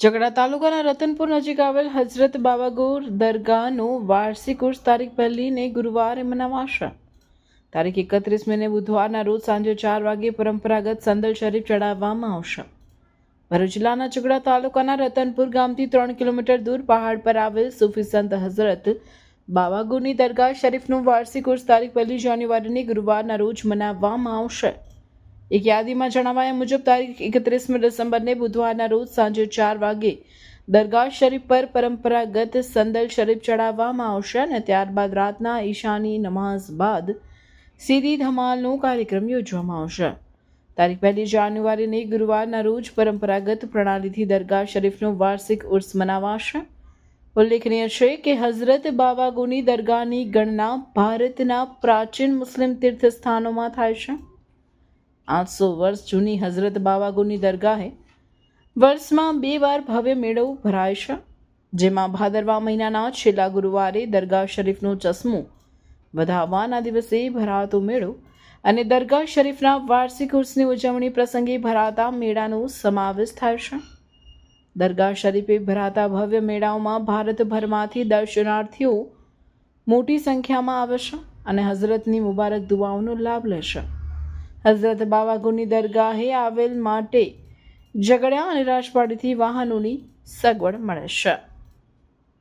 ઝઘડા તાલુકાના રતનપુર નજીક આવેલ હઝરત બાવાગોર દરગાહનો વાર્ષિક ઉર્સ તારીખ 1 ગુરુવારે મનાવાશે। તારીખ 31 બુધવારના રોજ સાંજે 4 વાગ્યે પરંપરાગત સંદલ શરીફ ચડાવવામાં આવશે। ભરૂચ જિલ્લાના ઝઘડા તાલુકાના રતનપુર ગામથી 3 કિલોમીટર દૂર પહાડ પર આવેલ સૂફી સંત હઝરત બાવાગોરની દરગાહ શરીફનું વાર્ષિક ઉર્સ તારીખ 1 જાન્યુઆરીની ગુરુવારના રોજ મનાવવામાં આવશે। એક યાદીમાં જણાવાયા મુજબ તારીખ 31 ડિસેમ્બરને બુધવારના રોજ સાંજે 4 વાગે દરગાહ શરીફ પર પરંપરાગત સંદલ શરીફ ચડાવવામાં આવશે અને ત્યારબાદ રાતના ઈશાની નમાઝ બાદ સીધી ધમાલનો કાર્યક્રમ યોજવામાં આવશે। તારીખ 1 જાન્યુઆરીની ગુરુવારના રોજ પરંપરાગત પ્રણાલીથી દરગાહ શરીફનો વાર્ષિક ઉર્સ મનાવાશે। ઉલ્લેખનીય છે કે હઝરત બાવાગોની દરગાહની ગણના ભારતના પ્રાચીન મુસ્લિમ તીર્થસ્થાનોમાં થાય છે। 800 વર્ષ જૂની હઝરત બાવાગોની દરગાહે વર્ષમાં 2 વાર ભવ્ય મેળો ભરાય છે, જેમાં ભાદરવા મહિનાના છેલ્લા ગુરુવારે દરગાહ શરીફનો ચશ્મો વધાવવાના દિવસે ભરાતો મેળો અને દરગાહ શરીફના વાર્ષિક ઉર્સની ઉજવણી પ્રસંગે ભરાતા મેળાનો સમાવેશ થાય છે। દરગાહ શરીફે ભરાતા ભવ્ય મેળાઓમાં ભારતભરમાંથી દર્શનાર્થીઓ મોટી સંખ્યામાં આવે છે અને હઝરતની મુબારક દુઆઓનો લાભ લેશે। હઝરત બાવાગોની દરગાહે આવેલ માટે ઝઘડિયા અને રાજપાડીથી વાહનોની સગવડ મળે છે।